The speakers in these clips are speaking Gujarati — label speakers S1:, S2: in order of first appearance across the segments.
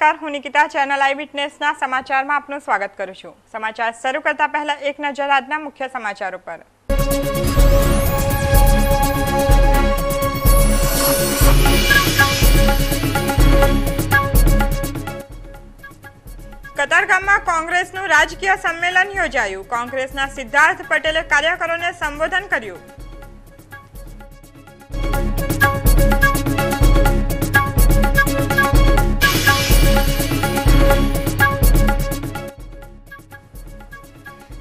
S1: નમસ્કાર, હું નિકિતા ચેનલ આઈ વિટનેસના સમાચારમાં આપનું સ્વાગત કરું છું। સમાચાર શરૂ કરતા પહેલા એક નજર આજના મુખ્ય સમાચારો પર। કતારગામમાં કોંગ્રેસનું રાજકીય સંમેલન યોજાયું। કોંગ્રેસના સિદ્ધાર્થ પટેલે કાર્યકરોને સંબોધન કર્યું।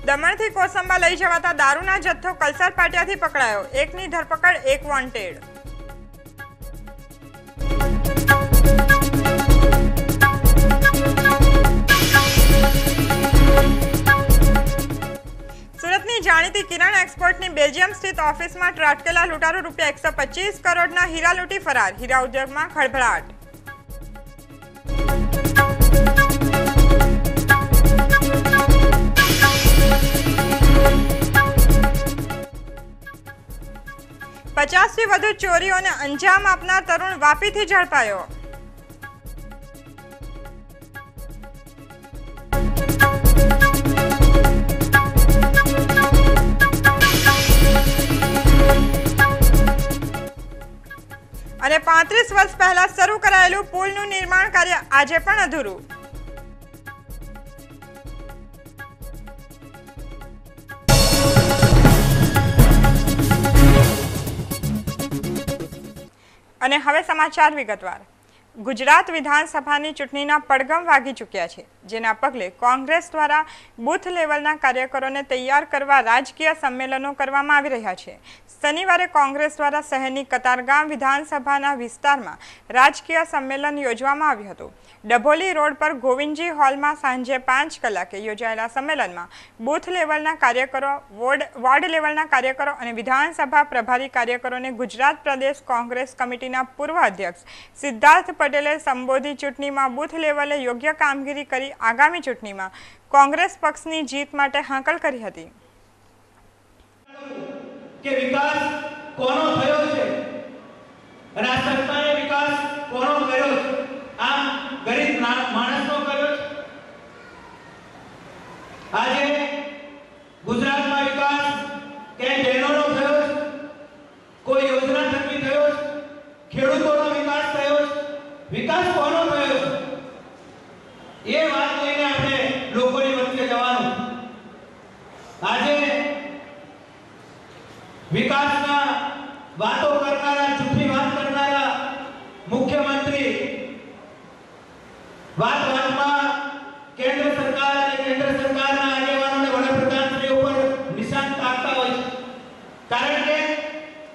S1: દમણથી કોસંબા લઈ જવાતા દારૂના જથ્થો કલસર પાટિયાથી પકડાયો। એકની ધરપકડ, એક વોન્ટેડ। સુરતની જાણીતી કિરણ એક્સપોર્ટની બેલ્જિયમ સ્થિત ઓફિસમાં ત્રાટકેલા લૂંટારૂ ₹125 કરોડના હીરા લૂંટી ફરાર। હીરા ઉદ્યોગમાં ખળભળાટ। પચાસથી વધુ ચોરીઓને અંજામ આપનાર તરુણ વાપીથી ઝડપાયો। અને 35 વર્ષ પહેલા શરૂ કરાયેલું પુલનું નિર્માણ કાર્ય આજે પણ અધૂરું। અને હવે સમાચાર વિગતવાર। ગુજરાત વિધાનસભાની ચૂંટણીના પડઘમ વાગી ચૂક્યા છે, જેના પગલે કોંગ્રેસ દ્વારા બૂથ લેવલના કાર્યકરોને તૈયાર કરવા રાજકીય સંમેલનો કરવામાં આવી રહ્યા છે। શનિવારે કોંગ્રેસ દ્વારા શહેરની કતારગામ વિધાનસભાના વિસ્તારમાં રાજકીય સંમેલન યોજવામાં આવ્યું હતું। ડભોલી રોડ પર ગોવિંદજી હોલમાં સાંજે 5 કલાકે યોજાયેલા સંમેલનમાં બૂથ લેવલના કાર્યકરો, વોર્ડ લેવલના કાર્યકરો અને વિધાનસભા પ્રભારી કાર્યકરોને ગુજરાત પ્રદેશ કોંગ્રેસ કમિટીના પૂર્વ અધ્યક્ષ સિદ્ધાર્થ પટેલે સંબોધી ચૂંટણીમાં બૂથ લેવલે યોગ્ય કામગીરી કરી આગામી ચૂંટણીમાં કોંગ્રેસ પક્ષની જીત માટે હાંકલ કરી હતી।
S2: કે વિકાસ કોનો થયો છે અને આ સંસ્થાએ વિકાસ કોનો કર્યો છે? આ ગરીબ માણસનો કર્યો છે। આજે ગુજરાતમાં વિકાસ કે બહેનોનો થયો છે, કોઈ યોજના થકી થયો છે, ખેડૂતોનો વિકાસ થયો છે, વિકાસ કોનો થયો છે? એ વાત લઈને આપણે લોકોની વચ્ચે જવાનું। આજે વિકાસના વાતો કરનારા, જૂઠી વાત કરનારા મુખ્યમંત્રી વાતમાં કેન્દ્ર સરકાર અને કેન્દ્ર સરકારના આગેવાનોને વડાપ્રધાનશ્રી ઉપર નિશાન તાકતા હોય છે, કારણ કે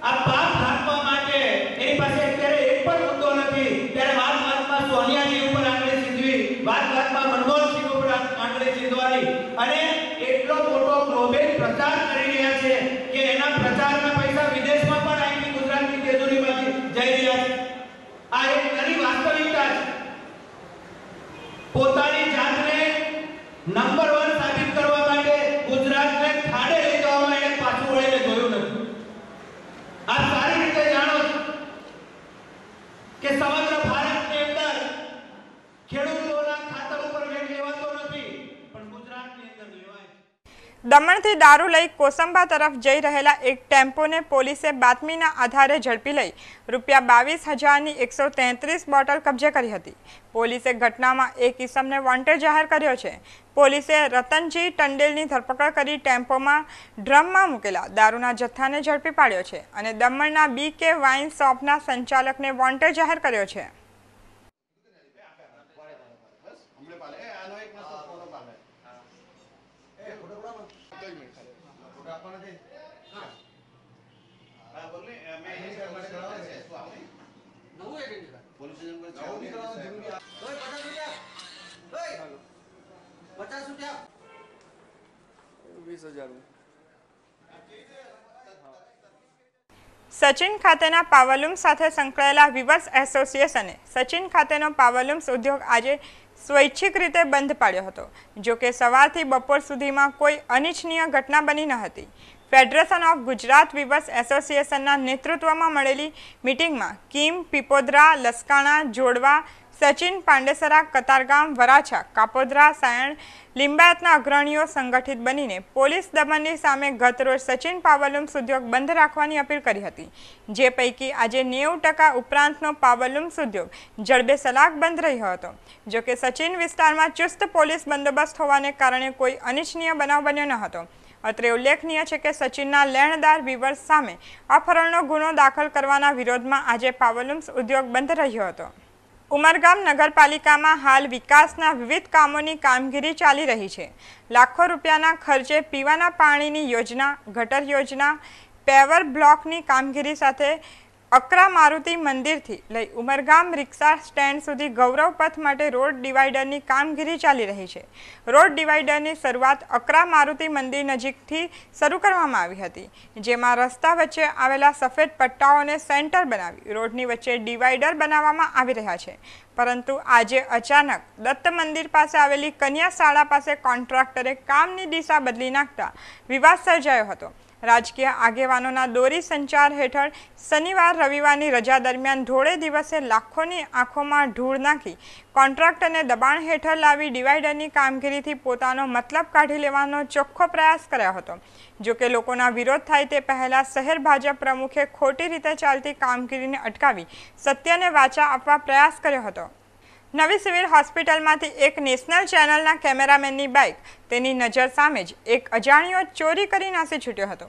S2: આ પાપ ઢાંકવા માટે એની પાસે અત્યારે એક પણ મુદ્દો નથી। ત્યારે વાતમાં સોનિયાજી ઉપર આંગળી સીધવી, વાતમાં મનમોહનસિંહ ઉપર આંગળી સીધવાની અને એટલો મોટો ગ્લોબલ પ્રચાર કરી રહ્યા છે કે એના પ્રચારના પૈસા વિદેશમાં પણ અહીંથી ગુજરાતની તેજોરીમાંથી જઈ રહ્યા છે। આ એક નવી વાસ્તવિકતા છે। પોતાની જાતને નંબર 1 સાબિત કરવા માટે ગુજરાતને ખાડે લઈ જવામાં એને પાછું વળીને જોયું નથી। આ સારી રીતે જાણો છો કે સમગ્ર ભારતની અંદર ખેડૂતોના ખાતર ઉપર વેગ લેવાતો નથી, પણ ગુજરાતની અંદર લેવાય છે।
S1: દમણથી દારૂ લઈ કોસંબા તરફ જઈ રહેલા એક ટેમ્પોને પોલીસે બાતમીના આધારે ઝડપી લઈ ₹22,000ની 133 બોટલ કબજે કરી હતી। પોલીસે ઘટનામાં એક ઇસમને વોન્ટેડ જાહેર કર્યો છે। પોલીસે રતનજી ટંડેલની ધરપકડ કરી ટેમ્પોમાં ડ્રમમાં મૂકેલા દારૂના જથ્થાને ઝડપી પાડ્યો છે અને દમણના BK વાઇન શોપના સંચાલકને વોન્ટેડ જાહેર કર્યો છે। સચિન ખાતેના પાવરલૂમ સાથે સંકળાયેલા વિવર્સ એસોસિએશને સચિન ખાતેનો પાવરલૂમ્સ ઉદ્યોગ આજે સ્વૈચ્છિક રીતે બંધ પાડ્યો હતો। જો કે સવારથી બપોર સુધીમાં કોઈ અનિચ્છનીય ઘટના બની ન હતી। ફેડરેશન ઓફ ગુજરાત વિવર્સ એસોસિએશનના નેતૃત્વમાં મળેલી મીટિંગમાં કિમ, પીપોદરા, લસકાણા, જોડવા, સચિન, પાંડેસરા, કતારગામ, વરાછા, કાપોદ્રા, સાયણ, લિંબાયતના અગ્રણીઓ સંગઠિત બનીને પોલીસ દમનની સામે ગતરોજ સચિન પાવરલૂમ્સ ઉદ્યોગ બંધ રાખવાની અપીલ કરી હતી, જે પૈકી આજે 90% ઉપરાંતનો પાવરલૂમ્સ ઉદ્યોગ જડબે સલાક બંધ રહ્યો હતો। જોકે સચિન વિસ્તારમાં ચુસ્ત પોલીસ બંદોબસ્ત હોવાને કારણે કોઈ અનિચ્છનીય બનાવ બન્યો ન હતો। અત્રે ઉલ્લેખનીય છે કે સચિનના લેણદાર વીવર્સ સામે અપહરણનો ગુનો દાખલ કરવાના વિરોધમાં આજે પાવરલૂમ્સ ઉદ્યોગ બંધ રહ્યો હતો। ઉમરગામ નગરપાલિકામાં હાલ વિકાસના વિવિધ કામોની કામગીરી ચાલી રહી છે। લાખો રૂપિયાના ખર્ચે પીવાના પાણીની યોજના, ગટર યોજના, પેવર બ્લોકની કામગીરી સાથે અકરા મારુતિ મંદિરથી લઈ ઉમરગામ રિક્ષા સ્ટેન્ડ સુધી ગૌરવ પથ માટે રોડ ડિવાઈડરની કામગીરી ચાલી રહી છે। રોડ ડિવાઈડરની શરૂઆત અકરા મારુતિ મંદિર નજીકથી શરૂ કરવામાં આવી હતી, જેમાં રસ્તા વચ્ચે આવેલા સફેદ પટ્ટાઓને સેન્ટર બનાવી રોડની વચ્ચે ડિવાઈડર બનાવવામાં આવી રહ્યા છે। પરંતુ આજે અચાનક દત્ત મંદિર પાસે આવેલી કન્યા શાળા પાસે કોન્ટ્રાક્ટરે કામની દિશા બદલી નાખતા વિવાદ સર્જાયો હતો। રાજકીય આગેવાનોના દોરી સંચાર હેઠળ શનિવાર રવિવારની રજા દરમિયાન ધોળે દિવસે લાખોની આંખોમાં ધૂળ નાખી કોન્ટ્રાક્ટરને દબાણ હેઠળ લાવી ડિવાઈડરની કામગીરીથી પોતાનો મતલબ કાઢી લેવાનો ચોખ્ખો પ્રયાસ કર્યો હતો। જોકે લોકોના વિરોધ થાય તે પહેલા શહેર ભાજપ પ્રમુખે ખોટી રીતે ચાલતી કામગીરીને અટકાવી સત્યને વાચા આપવા પ્રયાસ કર્યો હતો। નવી સિવિલ હોસ્પિટલમાંથી એક નેશનલ ચેનલના કેમેરામેનની બાઇક તેની નજર સામે જ એક અજાણ્યો ચોરી કરી નાસી છૂટ્યો હતો।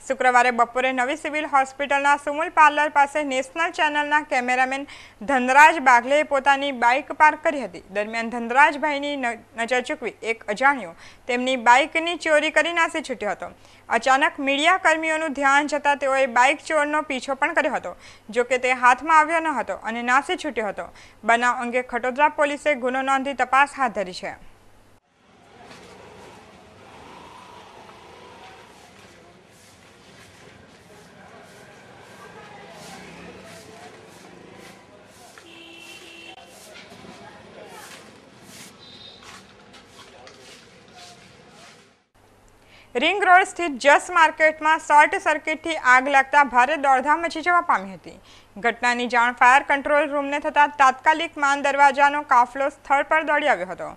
S1: શુક્રવારે બપોરે નવી સિવિલ હોસ્પિટલના સુમુલ પાર્લર પાસે નેશનલ ચેનલના કેમેરામેન ધનરાજ બાગલેએ પોતાની બાઇક પાર્ક કરી હતી। દરમિયાન ધનરાજભાઈની નજર ચૂકવી એક અજાણ્યો તેમની બાઇકની ચોરી કરી નાસી છૂટ્યો હતો। અચાનક મીડિયા કર્મીઓનું ધ્યાન જતાં તેઓએ બાઇક ચોરનો પીછો પણ કર્યો હતો, જોકે તે હાથમાં આવ્યો ન હતો અને નાસી છૂટ્યો હતો। બનાવ અંગે ખટોદરા પોલીસે ગુનો નોંધી તપાસ હાથ ધરી છે। रिंग रोड स्थित जस मार्केट में शॉर्ट सर्किट थी आग लगता भारे दौड़धाम मची जवा पामी हती। घटनानी जाण फायर कंट्रोल रूम ने थता तात्कालिक मान दरवाजानो काफलो स्थल पर दौड़ी आव्यो हतो।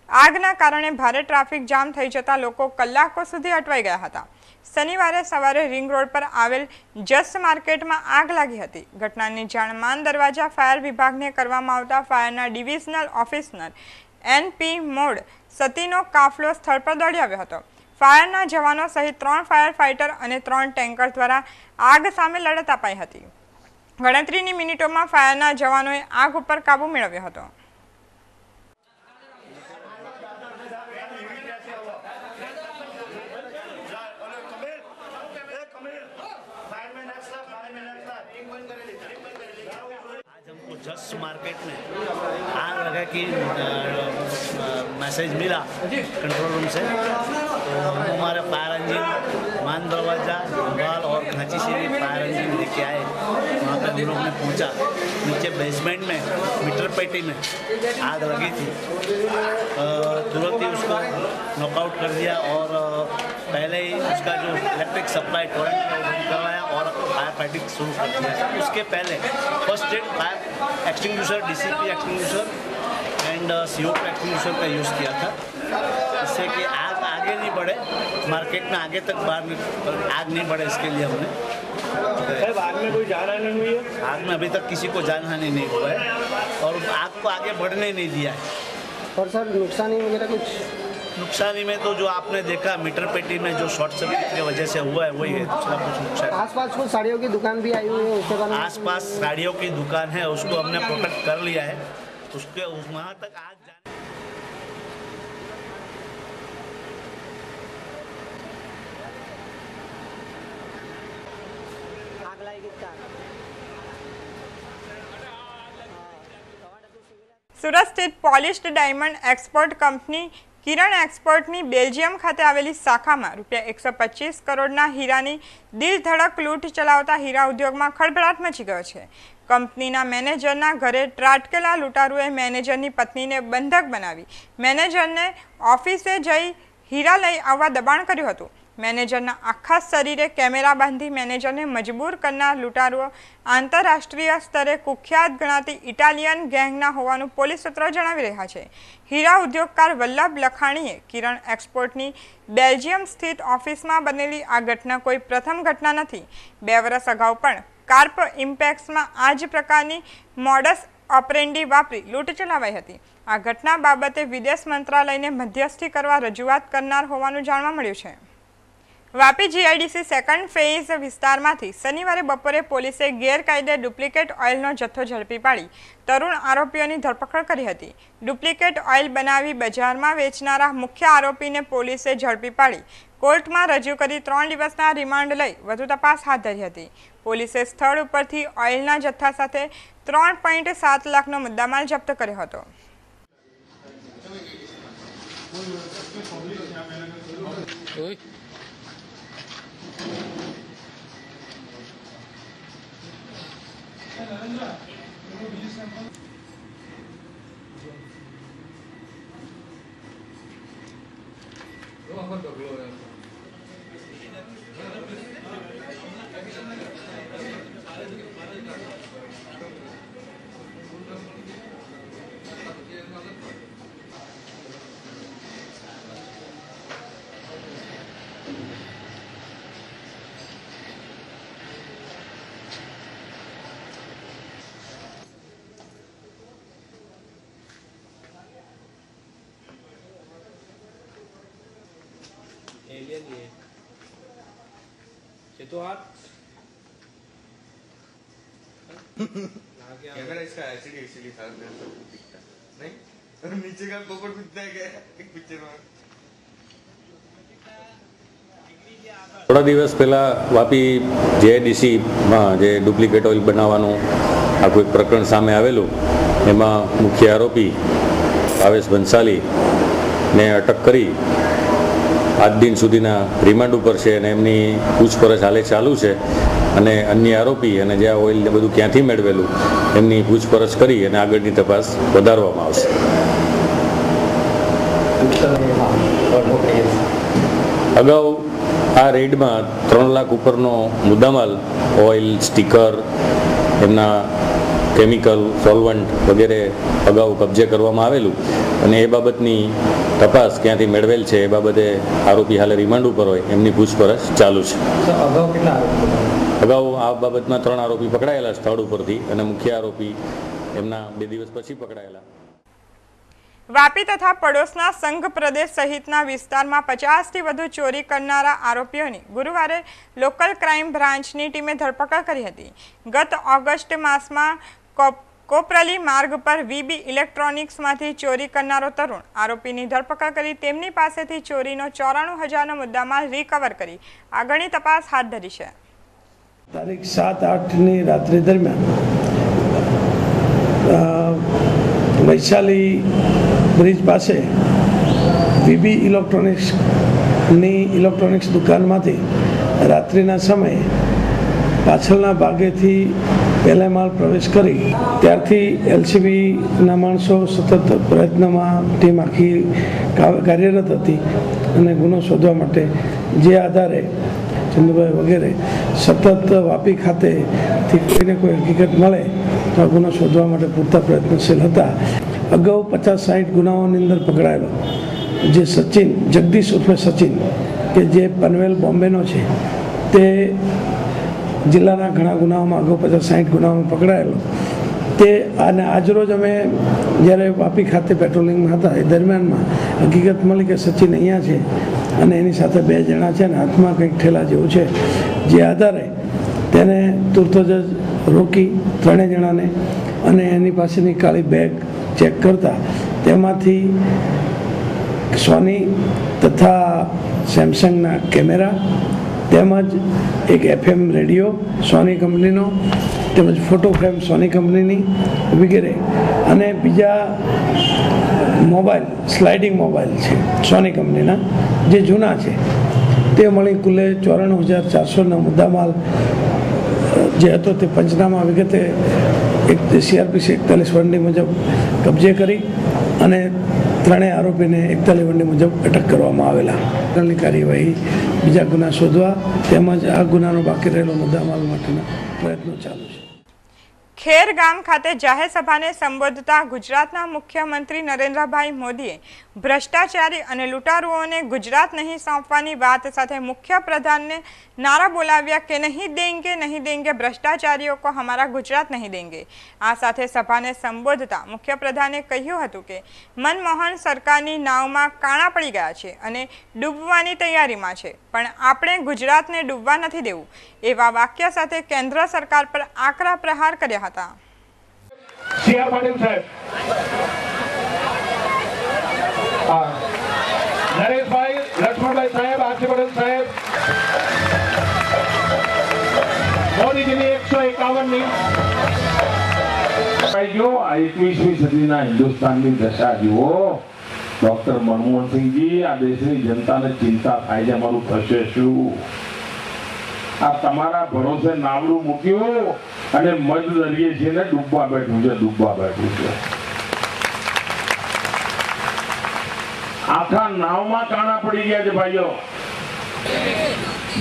S1: આગના કારણે ભારે ટ્રાફિક જામ થઈ જતા લોકો કલાકો સુધી અટવાઈ ગયા હતા। શનિવારે સવારે રિંગ રોડ પર આવેલ જસ માર્કેટમાં આગ લાગી હતી। ઘટનાની જાણ માન દરવાજા ફાયર વિભાગને કરવામાં આવતા ફાયરના ડિવિઝનલ ઓફિસર એનપી મોડ સતીનો કાફલો સ્થળ પર દોડી આવ્યો હતો। ફાયરના જવાનો સહિત 3 ફાયર ફાઇટર અને 3 ટેન્કર દ્વારા આગ સામે લડત અપાઈ હતી। ગણતરીની મિનિટોમાં ફાયરના જવાનોએ આગ ઉપર કાબુ મેળવ્યો હતો।
S3: जस मार्केट में आग लगा कि मैसेज मिला कंट्रोल रूम से, तो हमारे फायर इंजन मान दरवाजा भोपाल और घाची से भी फायर इंजन लेके आए। वहाँ पे हम लोग ने पहुँचा, नीचे बेसमेंट में मीटर पेटी में आग लगी थी। तुरंत ही उसको नॉकआउट कर दिया और पहले ही उसका जो इलेक्ट्रिक सप्लाई करंट करवाया और फायर फाइटिंग शुरू कर दिया। उसके पहले first aid fire extinguisher, DCP extinguisher and COP extinguisher का यूज़ किया था, इससे कि आग आगे नहीं बढ़े, मार्केट में आगे तक बाहर आग नहीं बढ़े, इसके लिए हमने।
S4: साहब, आग में कोई जान हानि हुई है?
S3: आग में अभी तक किसी को जान हानि नहीं हुआ है और आग को आगे बढ़ने नहीं दिया है।
S4: और सर नुकसानी वगैरह कुछ?
S3: नुकसानी में तो जो आपने देखा मीटर पेटी में जो शॉर्ट सर्किट की वजह से हुआ है वही है, दूसरा कुछ नुकसान।
S4: आसपास कुछ साड़ियों की दुकान भी आई हुई है, उसके बारे में?
S3: आसपास साड़ियों की दुकान है, उसको हमने प्रोटेक्ट कर लिया है, उसके वहाँ तक आग जाने
S1: સુરત સ્થિત પોલિશ્ડ ડાયમંડ એક્સપોર્ટ કંપની કિરણ એક્સપોર્ટની બેલ્જિયમ ખાતે આવેલી શાખામાં રૂપિયા 125 કરોડના હીરાની દિલધડક લૂંટ ચલાવતા હીરા ઉદ્યોગમાં ખળભળાટ મચી ગયો છે। કંપનીના મેનેજરના ઘરે ત્રાટકેલા લૂંટારુએ મેનેજરની પત્નીને બંધક બનાવી મેનેજરને ઓફિસે જઈ હીરા લઈ આવવા દબાણ કર્યું હતું। મેનેજરના આખા શરીરે કેમેરા બાંધી મેનેજરને મજબૂર કરનાર લૂંટારુઓ આંતરરાષ્ટ્રીય સ્તરે કુખ્યાત ગણાતી ઇટાલિયન ગેંગના હોવાનું પોલીસ સૂત્રો જણાવી રહ્યા છે. હીરા ઉદ્યોગકાર વલ્લભ લખાણીએ કિરણ એક્સપોર્ટની બેલ્જિયમ સ્થિત ઓફિસમાં બનેલી આ ઘટના કોઈ પ્રથમ ઘટના નથી. 2 વર્ષ અગાઉ પણ કાર્પ ઇમ્પેક્સમાં આ જ પ્રકારની મોડસ ઓપરેન્ડી વાપરી લૂંટ ચલાવાઈ હતી. આ ઘટના બાબતે વિદેશ મંત્રાલયને મધ્યસ્થી કરવા રજૂઆત કરનાર હોવાનું જાણવા મળ્યું છે. વાપી જીઆઈડીસી સેકન્ડ ફેઝ વિસ્તારમાંથી શનિવારે બપોરે પોલીસે ગેરકાયદે ડુપ્લિકેટ ઓઇલનો જથ્થો ઝડપી પાડી તરુણ આરોપીઓની ધરપકડ કરી હતી. ડુપ્લિકેટ ઓઇલ બનાવી બજારમાં વેચનારા મુખ્ય આરોપીને પોલીસે ઝડપી પાડી કોર્ટમાં રજૂ કરી 3 દિવસના રિમાન્ડ લઈ વધુ તપાસ હાથ ધરી હતી. પોલીસે સ્થળ ઉપરથી ઓઇલના જથ્થા સાથે 3.7 લાખનો મુદ્દામાલ જપ્ત કર્યો હતો.
S5: एलियन ये तो आप
S6: कैमरा इसका एचडी था दिखता नहीं और नीचे का पोपट दिखता है क्या एक पिक्चर में.
S7: થોડા દિવસ પહેલાં વાપી જીઆઈડીસીમાં જે ડુપ્લિકેટ ઓઇલ બનાવવાનું આખું એક પ્રકરણ સામે આવેલું, એમાં મુખ્ય આરોપી ભાવેશ બંસાલીને અટક કરી આજ દિન સુધીના રિમાન્ડ ઉપર છે અને એમની પૂછપરછ હાલે ચાલુ છે. અને અન્ય આરોપી અને જે આ ઓઇલને બધું ક્યાંથી મેળવેલું એમની પૂછપરછ કરી અને આગળની તપાસ વધારવામાં આવશે. અગાઉ આ રેડમાં 3 લાખ ઉપરનો મુદ્દામાલ ઓઇલ, સ્ટીકર, એમના કેમિકલ, સોલ્વન્ટ વગેરે અગાઉ કબજે કરવામાં આવેલું અને એ બાબતની તપાસ ક્યાંથી મેળવેલ છે એ બાબતે આરોપી હાલે રિમાન્ડ ઉપર હોય એમની પૂછપરછ ચાલુ છે. અગાઉ આ બાબતમાં 3 આરોપી પકડાયેલા સ્થળ ઉપરથી અને મુખ્ય આરોપી એમના 2 દિવસ પછી પકડાયેલા.
S1: વાપી તથા પડોશના સંઘ પ્રદેશ સહિતના વિસ્તારમાં 50થી વધુ ચોરી કરનારા આરોપીઓની ગુરુવારે લોકલ ક્રાઇમ બ્રાન્ચની ટીમે ધરપકડ કરી હતી. ગત ઓગસ્ટ માસમાં કોપરલી માર્ગ પર વીબી ઇલેક્ટ્રોનિક્સમાંથી ચોરી કરનારો તરુણ આરોપીની ધરપકડ કરી તેમની પાસેથી ચોરીનો 94,000નો મુદ્દામાલ રિકવર કરી આગળની તપાસ હાથ ધરી છે.
S8: તારીખ 7-8ની રાત્રિ દરમિયાન વૈશાલી બ્રિજ પાસે વીબી ઇલેક્ટ્રોનિક્સ દુકાનમાંથી રાત્રિના સમયે પાછળના ભાગેથી પહેલા માળ પ્રવેશ કરી ત્યારથી એલસીબીના માણસો સતત પ્રયત્નમાં ટીમ આખી કાર્યરત હતી અને ગુનો શોધવા માટે જે આધારે ચંદુભાઈ વગેરે સતત વાપી ખાતેથી કોઈને કોઈ હકીકત મળે તો આ ગુનો શોધવા માટે પૂરતા પ્રયત્નશીલ હતા. અગાઉ 50-60 ગુનાઓની અંદર પકડાયેલો જે સચિન, જગદીશ ઉર્ફે સચિન, કે જે પનવેલ બોમ્બેનો છે, તે જિલ્લાના ઘણા ગુનાઓમાં અગાઉ 50-60 ગુનાઓમાં પકડાયેલો. તે અને આજરોજ અમે જ્યારે વાપી ખાતે પેટ્રોલિંગમાં હતા એ દરમિયાનમાં હકીકત મળી કે સચિન અહીંયા છે અને એની સાથે 2 જણા છે અને હાથમાં કંઈક ઠેલા જેવું છે. જે આધારે તેને તુરત જ રોકી 3 જણાને અને એની પાસેની કાળી બેગ ચેક કરતા તેમાંથી સોની તથા સેમસંગના કેમેરા તેમજ એક FM રેડિયો સોની કંપનીનો તેમજ ફોટો ફ્રેમ સોની કંપનીની વગેરે અને બીજા મોબાઈલ, સ્લાઇડિંગ મોબાઈલ છે સોની કંપનીના જે જૂના છે તે મળી કુલે 94,400નો મુદ્દામાલ જે હતો તે પંચનામા વિગતે CRPC 41 મુજબ કબજે કરી અને 3 આરોપીને 41 મુજબ અટક કરવામાં આવેલા. કાર્યવાહી બીજા ગુના શોધવા તેમજ આ ગુનાનો બાકી રહેલો મુદ્દામાલ માટેના પ્રયત્નો ચાલુ છે.
S1: ખેર ગામ ખાતે જાહેર સભાને સંબોધતા ગુજરાતના મુખ્યમંત્રી નરેન્દ્રભાઈ મોદીએ ભ્રષ્ટાચારી અને લૂંટારુઓને ગુજરાત નહીં સોંપવાની વાત સાથે મુખ્યપ્રધાનને નારા બોલાવ્યા કે નહીં દેંગે ભ્રષ્ટાચારીઓ કો હમારા ગુજરાત નહીં દેંગે. આ સાથે સભાને સંબોધતા મુખ્યપ્રધાને કહ્યું હતું કે મનમોહન સરકારની નાવમાં કાણા પડી ગયા છે અને ડૂબવાની તૈયારીમાં છે, પણ આપણે ગુજરાતને ડૂબવા નથી દેવું. એવા વાક્ય સાથે કેન્દ્ર સરકાર પર આકરા પ્રહાર કર્યા હતા.
S5: CR પાટીલ સાહેબ, નરેશભાઈ, લક્ષ્મણભાઈ સાહેબ, આરસી પટેલ સાહેબ, મોદીજીની 151ની જો આ 21મી સદીના હિન્દુસ્તાનની દશા જુઓ. ડોક્ટર મનમોહનસિંહજી, આ દેશની જનતાને ચિંતા થાય છે અમારું થશે શું. આ તમારા ભરોસે નાવડું મૂક્યું અને મધ દરિયે છે ને ડૂબવા બેઠું છે. આખા નાવમાં કાણા પડી ગયા છે.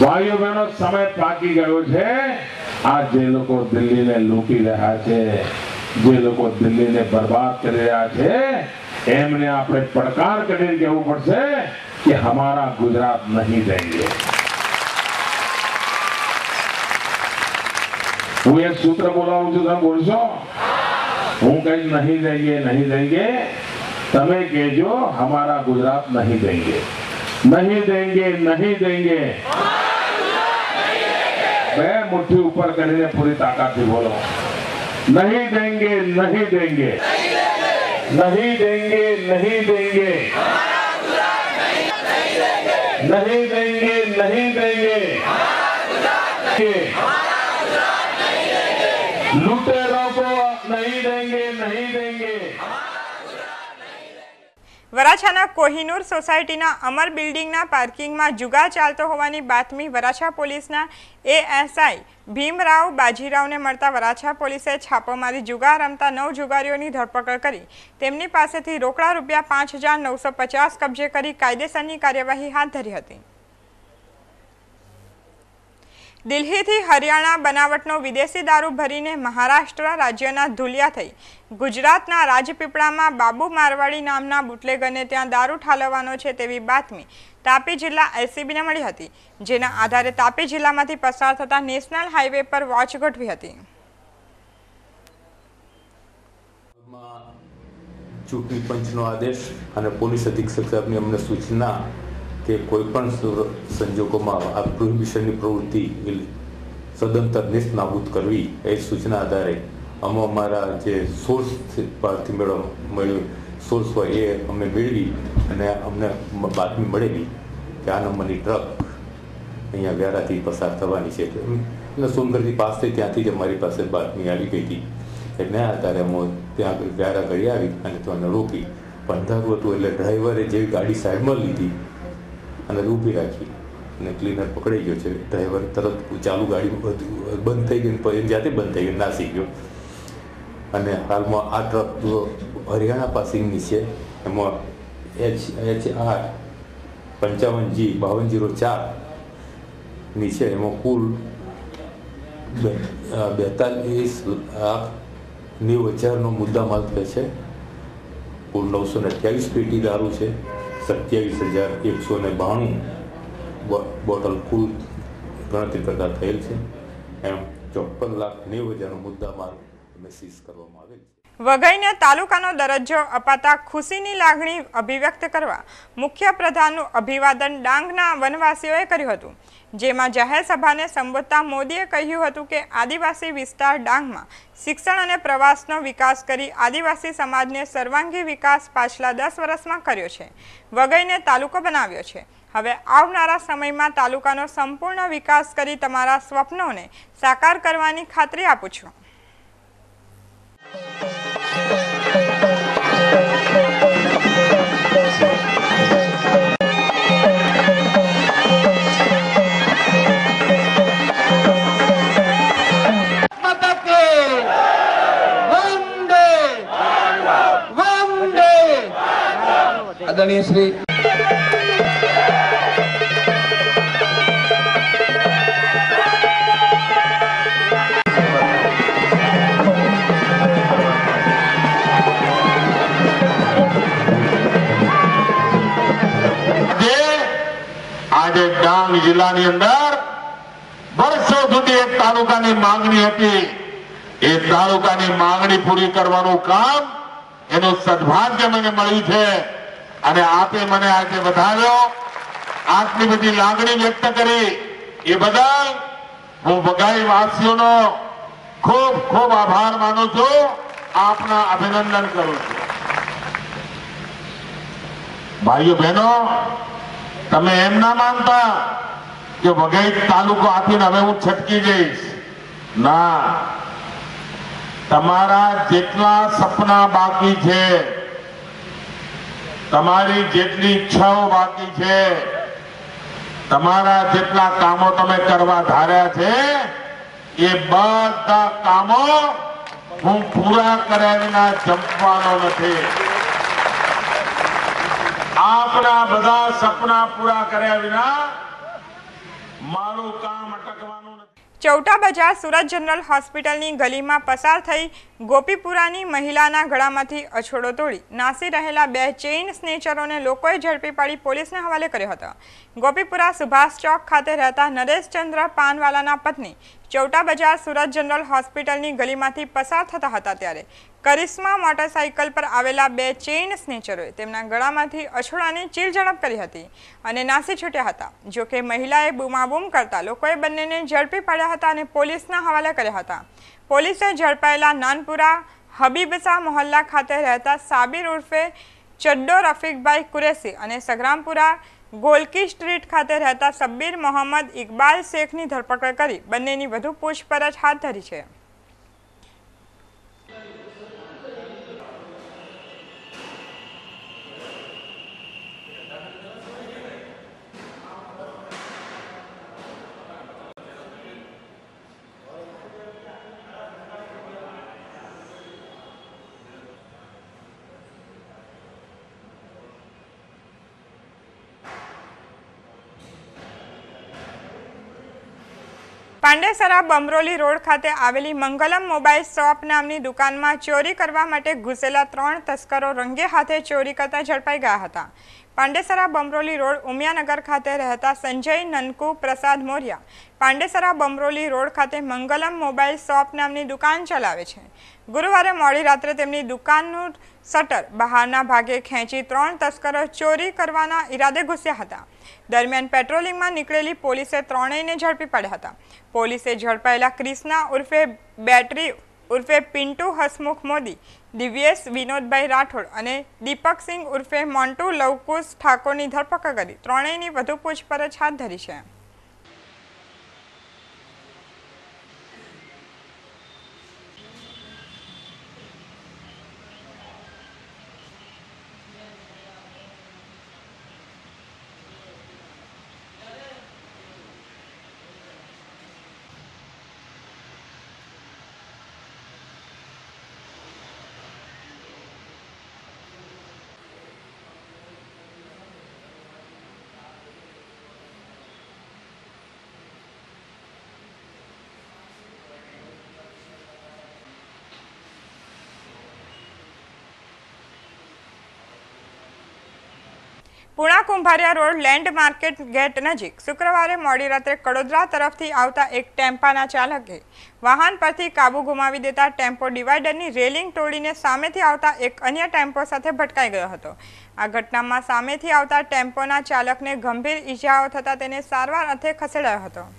S5: ભાઈઓ બહેનો, સમય પાકી ગયો છે. આ જે લોકો દિલ્હીને લૂંટી રહ્યા છે, જે લોકો દિલ્હીને બરબાદ કરી રહ્યા છે, એમને આપણે પડકાર કરીને કહેવું પડશે કે હમારા ગુજરાત નહીં દેંગે. હું એક સૂત્ર બોલાવું છું, તમે બોલશો? હું કઈ નહીં દેંગે, તમે કહેજો હમારા ગુજરાત નહીં દેંગે. બે મુઠ્ઠી ઉપર કરીને પૂરી તાકાતથી બોલો. નહીં દેંગે. लुटेरों को नहीं देंगे.
S1: વરાછાના કોહિનૂર સોસાયટીના અમર બિલ્ડિંગના પાર્કિંગમાં જુગાર ચાલતો હોવાની બાતમી વરાછા પોલીસના ASI ભીમરાવ બાજીરાવને મળતા વરાછા પોલીસે છાપો મારી જુગાર રમતા 9 જુગારીઓની ધરપકડ કરી તેમની પાસેથી રોકડા રૂપિયા 5,950 કબજે કરી કાયદેસરની કાર્યવાહી હાથ ધરી હતી. દિલ્હીથી હરિયાણા બનાવટનો વિદેશી દારૂ ભરીને મહારાષ્ટ્ર રાજ્યના ધુલિયા થઈ ગુજરાતના રાજપીપળામાં બાબુ મારવાડી નામના બુટલેગરને ત્યાં દારૂ ઠાલવવાનો છે તેવી બાતમી તાપી જિલ્લા LCBને મળી હતી, જેના આધારે તાપી જિલ્લામાંથી પસાર થતા નેશનલ હાઈવે પર વોચ ગોઠવી હતી.
S7: ચૂંટણી પંચનો આદેશ અને પોલીસ અધિક્ષક સાહેબની અમને સૂચના કે કોઈ પણ સંજોગોમાં આ પ્રોહિબિશનની પ્રવૃત્તિ સદંતર નિષ્નાબૂદ કરવી એ સૂચના આધારે અમે અમારા જે સોર્સ પરથી મળ્યું સોર્સ હોય એ અમે મેળવી અને અમને બાતમી મળેલી કે આ નંબરની ટ્રક અહીંયા વ્યારાથી પસાર થવાની છે. એટલે સોનગઢથી પાસ થઈ ત્યાંથી જ અમારી પાસે બાતમી આવી ગઈ હતી. એટલે આધારે અમે ત્યાં વ્યારા કરી આવી અને તેને રોકી. પણ અંધારું હતું એટલે ડ્રાઈવરે જેવી ગાડી સાઈડમાં લીધી અને ઊભી રાખી અને ક્લીનર પકડાઈ ગયો છે. ડ્રાઈવર તરત ચાલુ ગાડી બંધ થઈ ગઈ, પછી જાતે બંધ થઈ ગઈ, નાસી ગયો. અને હાલમાં આ ટ્રક હરિયાણા પાસિંગની છે, એમાં HR 55G 5204ની છે. એમાં કુલ 42,90,000નો મુદ્દામાલ થાય છે. કુલ 928 પેટી દારૂ છે. 27,192 બોટલ કુલ ગણતરી કરતા થયેલ છે. એમ 54,90,000નો મુદ્દામાલ સીઝ કરવામાં આવેલ છે.
S1: વઘઈને તાલુકાનો દરજ્જો અપાતા ખુશીની લાગણી અભિવ્યક્ત કરવા મુખ્યપ્રધાનનું અભિવાદન ડાંગના વનવાસીઓએ કર્યું હતું, જેમાં જાહેર સભાને સંબોધતા મોદીએ કહ્યું હતું કે આદિવાસી વિસ્તાર ડાંગમાં શિક્ષણ અને પ્રવાસનો વિકાસ કરી આદિવાસી સમાજને સર્વાંગી વિકાસ પાછલા 10 વર્ષમાં કર્યો છે. વઘઈને તાલુકો બનાવ્યો છે. હવે આવનારા સમયમાં તાલુકાનો સંપૂર્ણ વિકાસ કરી તમારા સ્વપ્નોને સાકાર કરવાની ખાતરી આપું છું.
S9: આદરણીય શ્રી
S5: ડાંગ જિલ્લાની અંદર વર્ષો સુધી એક તાલુકાની માંગણી હતી. એ તાલુકાની માંગણી પૂરી કરવાનું કામ એનું સદભાગ્ય મને મળ્યું છે અને આપે મને આજે વધાવ્યો, આટલી બધી લાગણી વ્યક્ત કરી એ બદલ હું વઘઈ વાસીઓનો ખૂબ ખૂબ આભાર માનું છું, આપના અભિનંદન કરું છું. ભાઈઓ બહેનો, તમે એમ ના માનતા કે વઘઈ તાલુકો આપીને હવે હું છટકી જઈશ. ના, તમારા જેટલા સપના બાકી છે, તમારી જેટલી ઈચ્છાઓ બાકી છે, તમારા જેટલા કામો તમે કરવા ધાર્યા છે, એ બધા કામો હું પૂરા કર્યા વિના જંપવાનો નથી. આપણા બધા સપના પૂરા કર્યા વિના મારું કામ અટકવાનું નથી.
S1: ચૌટા બજાર સુરત જનરલ હોસ્પિટલની ગલીમાં પસાર થઈ ગોપીપુરાની મહિલાના ગળામાંથી અછોડો તોડી નાસી રહેલા 2 ચેઇન સ્નેચરોને લોકોએ ઝડપી પાડી પોલીસને હવાલે કર્યો હતો. ગોપીપુરા સુભાષ ચોક ખાતે રહેતા નરેશચંદ્ર પાનવાલાના પત્ની ચૌટા બજાર સુરત જનરલ હોસ્પિટલની ગલીમાંથી પસાર થતા હતા ત્યારે કરિશ્મા મોટરસાઇકલ પર આવેલા 2 ચેઇન સ્નેચરોએ તેમના ગળામાંથી અછોડાની ચીલઝડપ કરી હતી અને નાસી છૂટ્યા હતા. જોકે મહિલાએ બૂમાબૂમ કરતા લોકોએ બંનેને ઝડપી પાડ્યા હતા અને પોલીસના હવાલે કર્યા હતા. પોલીસે ઝડપાયેલા નાનપુરા હબીબસા મોહલ્લા ખાતે રહેતા સાબિર ઉર્ફે ચડ્ડો રફીકભાઈ કુરેશી અને સગ્રામપુરા ગોલકી સ્ટ્રીટ ખાતે રહેતા સબ્બીર મોહમ્મદ ઇકબાલ શેખની ધરપકડ કરી બંનેની વધુ પૂછપરછ હાથ ધરી છે. પાંડેસરા બમરોલી રોડ ખાતે આવેલી મંગલમ મોબાઈલ શોપ નામની દુકાનમાં ચોરી કરવા માટે ઘૂસેલા 3 તસ્કરો રંગે હાથે ચોરી કરતા ઝડપાઈ ગયા હતા. પાંડેસરા બમરોલી રોડ ઉમિયાનગર ખાતે રહેતા સંજય નનકુ પ્રસાદ મોરિયા પાંડેસરા બમરોલી રોડ ખાતે મંગલમ મોબાઈલ શોપ નામની દુકાન ચલાવે છે. ગુરુવારે મોડી રાત્રે તેમની દુકાનનું શટર બહારના ભાગે ખેંચી 3 તસ્કરો ચોરી કરવાના ઈરાદે ઘૂસ્યા હતા. દરમિયાન પેટ્રોલિંગમાં નીકળેલી પોલીસે ત્રણેયને ઝડપી પાડ્યા હતા. પોલીસે ઝડપાયેલા ક્રિષ્ના ઉર્ફે બેટરી ઉર્ફે પિન્ટુ હસમુખ મોદી, દિવ્યેશ વિનોદભાઈ રાઠોડ અને દીપકસિંહ ઉર્ફે મોન્ટુ લવકુશ ઠાકોરની ધરપકડ કરી ત્રણેયની વધુ પૂછપરછ હાથ ધરી છે. Puna Kumbhariya road land market gate નજીક શુક્રવારે મોડી રાત્રે કડોદરા તરફથી આવતા એક ટેમ્પાના ચાલકે વાહન પરથી કાબુ ગુમાવી દેતા ટેમ્પો ડિવાઈડરની રેલિંગ તોડીને સામેથી આવતા એક અન્ય ટેમ્પો સાથે ભટકાઈ ગયો હતો. આ ઘટનામાં સામેથી આવતા ટેમ્પોના ચાલકને ગંભીર ઈજાઓ થતાં તેને સારવાર અર્થે ખસેડાયો હતો.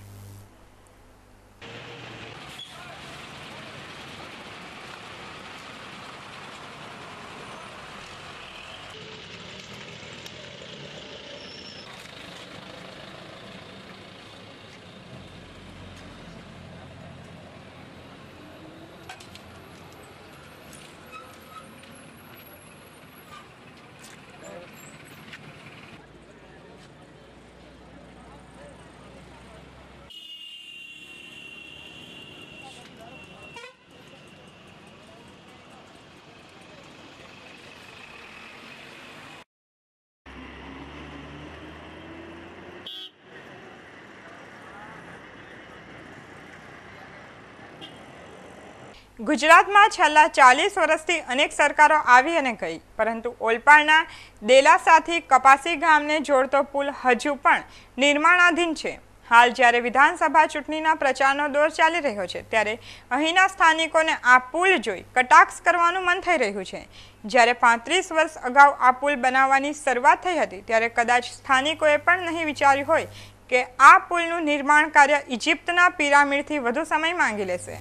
S1: ગુજરાતમાં છેલ્લા 40 વર્ષથી અનેક સરકારો આવી અને ગઈ, પરંતુ ઓલપાડના દેલાસાથી કપાસી ગામને જોડતો પુલ હજુ પણ નિર્માણાધીન છે. હાલ જ્યારે વિધાનસભા ચૂંટણીના પ્રચારનો દોર ચાલી રહ્યો છે, ત્યારે અહીંના સ્થાનિકોને આ પુલ જોઈ કટાક્ષ કરવાનું મન થઈ રહ્યું છે. જ્યારે 35 વર્ષ અગાઉ આ પુલ બનાવવાની શરૂઆત થઈ હતી, ત્યારે કદાચ સ્થાનિકોએ પણ નહીં વિચાર્યું હોય કે આ પુલનું નિર્માણ કાર્ય ઇજિપ્તના પિરામિડથી વધુ સમય માંગી લેશે.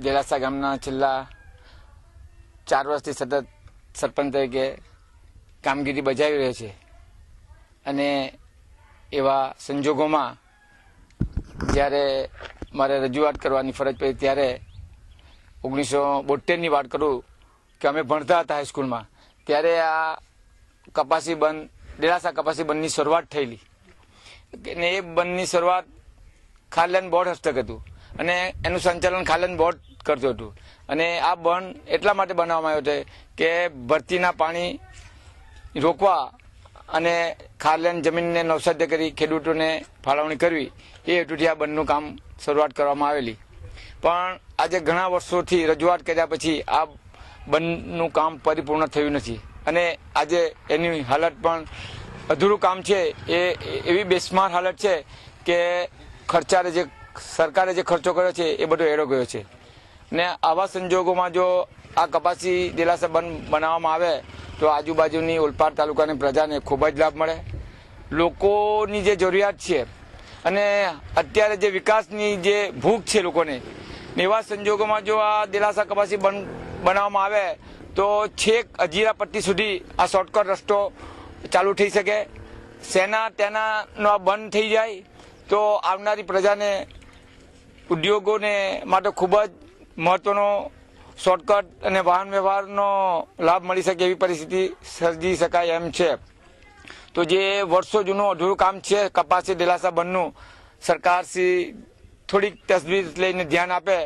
S9: દેલાસા ગામના છેલ્લા 4 વર્ષથી સતત સરપંચ તરીકે કામગીરી બજાવી રહ્યો છે અને એવા સંજોગોમાં જ્યારે મારે રજૂઆત કરવાની ફરજ પડી ત્યારે 1972ની વાત કરું કે અમે ભણતા હતા હાઈસ્કૂલમાં, ત્યારે આ કપાસી બંધ દેલાસા કપાસી બંધની શરૂઆત થયેલી અને એ બંધની શરૂઆત ખારલેન્ડ બોર્ડ હસ્તક હતું અને એનું સંચાલન ખારલેન્ડ બોર્ડ કરતું હતું. અને આ બંધ એટલા માટે બનાવવામાં આવ્યો છે કે ભરતીના પાણી રોકવા અને ખારલેન્ડ જમીનને નવસાધ્ય કરી ખેડૂતોને ફાળવણી કરવી એ હેતુથી આ બંધનું કામ શરૂઆત કરવામાં આવેલી. પણ આજે ઘણા વર્ષોથી રજૂઆત કર્યા પછી આ બંધનું કામ પરિપૂર્ણ થયું નથી અને આજે એની હાલત પણ અધૂરું કામ છે. એ એવી બેસ્માર હાલત છે કે ખર્ચારે જે સરકારે જે ખર્ચો કર્યો છે એ બધો એળો ગયો છે. ને આવા સંજોગોમાં જો આ કપાસી દેલાસા બંધ બનાવવામાં આવે તો આજુબાજુની ઓલપાડ તાલુકાની પ્રજાને ખૂબ જ લાભ મળે. લોકોની જે જરૂરિયાત છે અને અત્યારે જે વિકાસની જે ભૂખ છે લોકોને, એવા સંજોગોમાં જો આ દેલાસા કપાસી બંધ બનાવવામાં આવે તો છેક અજીરા પટ્ટી સુધી આ શોર્ટકટ રસ્તો ચાલુ થઈ શકે. સેના તેનાનો આ બંધ થઈ જાય તો આવનારી પ્રજાને ઉદ્યોગોને માટે ખૂબ જ મહત્વનો શોર્ટકટ અને વાહન વ્યવહારનો લાભ મળી શકે એવી પરિસ્થિતિ સર્જી શકાય એમ છે. તો જે વર્ષો જૂનું અધૂરું કામ છે કપાસી દેલાસા બંધનું, સરકારશ્રી થોડીક તસવીર લઈને ધ્યાન આપે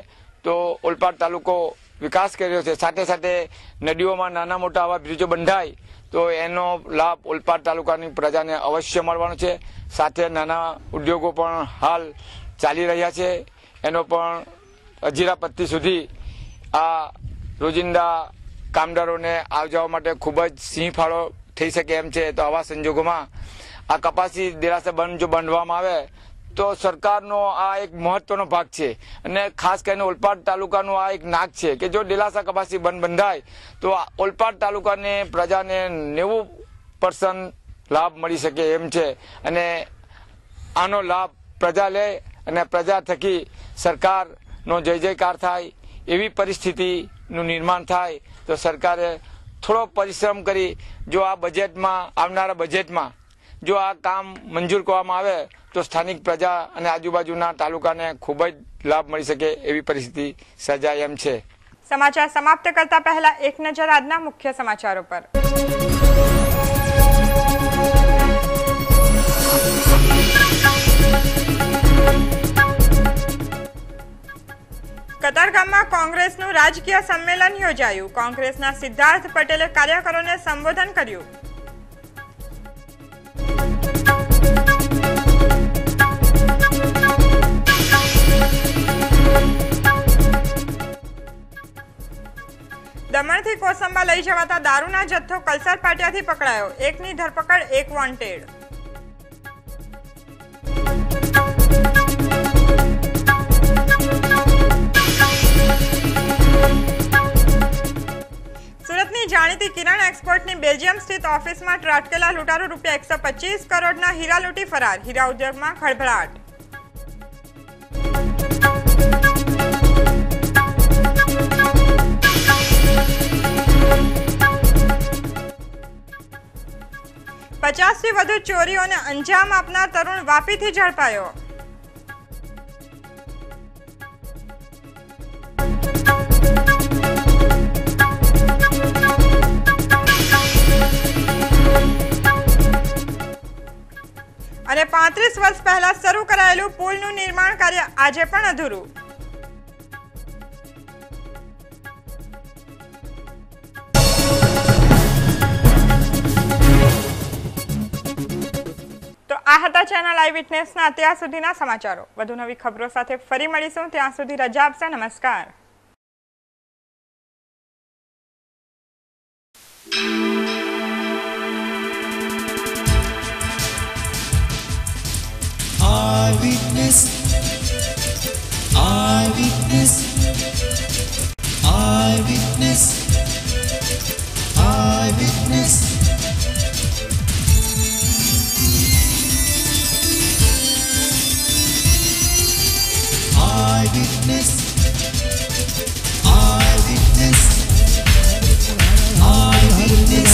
S9: તો ઓલપાડ તાલુકો વિકાસ કર્યો છે. સાથે સાથે નદીઓમાં નાના મોટા આવા બ્રિજો બંધાય તો એનો લાભ ઓલપાડ તાલુકાની પ્રજાને અવશ્ય મળવાનો છે. સાથે નાના ઉદ્યોગો પણ હાલ ચાલી રહ્યા છે, એનો પણ અજીરા પટ્ટી સુધી આ રોજિંદા કામદારોને આવ જવા માટે ખૂબ જ સિંહ ફાળો થઈ શકે એમ છે. તો આવા સંજોગોમાં આ કપાસી દેલાસા બંધ જો બાંધવામાં આવે તો સરકારનો આ એક મહત્વનો ભાગ છે અને ખાસ કરીને ઓલપાડ તાલુકાનો આ એક નાક છે કે જો દેલાસા કપાસી બંધ બંધાય તો ઓલપાડ તાલુકાને પ્રજાને 90% લાભ મળી શકે એમ છે. અને આનો લાભ પ્રજા લે અને પ્રજા થકી સરકારનો જય જયકાર થાય એવી પરિસ્થિતિનું નિર્માણ થાય તો સરકારે થોડો પરિશ્રમ કરી જો આ બજેટમાં આવનારા બજેટમાં જો આ કામ મંજૂર કરવામાં આવે તો સ્થાનિક પ્રજા અને આજુબાજુના તાલુકાને ખૂબ જ લાભ મળી શકે એવી પરિસ્થિતિ સર્જાય એમ છે.
S1: સમાચાર સમાપ્ત કરતા પહેલા એક નજર આજના મુખ્ય સમાચારો પર. કતારગામમાં કોંગ્રેસનું રાજકીય સંમેલન યોજાયું. કોંગ્રેસના સિદ્ધાર્થ પટેલે કાર્યકરોને સંબોધન કર્યું. દમણથી કોસંબા લઈ જવાતા દારૂના જથ્થો કલસર પાટિયાથી પકડાયો. એકની ધરપકડ, એક વોન્ટેડ. સુરતની જાણીતી કિરણ એક્સપોર્ટની બેલ્જિયમ સ્થિત ઓફિસમાં ત્રાટકેલા લૂંટારૂ ₹125 કરોડના હીરા લૂંટી ફરાર. હીરા ઉદ્યોગમાં ખળભળાટ. 50થી વધુ ચોરીઓને અંજામ આપનાર તરુણ વાપીથી ઝડપાયો. અને 35 વર્ષ પહેલા શરૂ કરાયેલું પુલનું નિર્માણ કાર્ય આજે પણ અધૂરું. તો આ હતા ચેનલ આઈ વિટનેસના અત્યાર સુધીના સમાચારો. વધુ નવી ખબરો સાથે ફરી મળીશું. ત્યાં સુધી રજા આપશો. નમસ્કાર.
S10: Eyewitness, eyewitness, eyewitness, eyewitness. Eyewitness, eyewitness, eyewitness.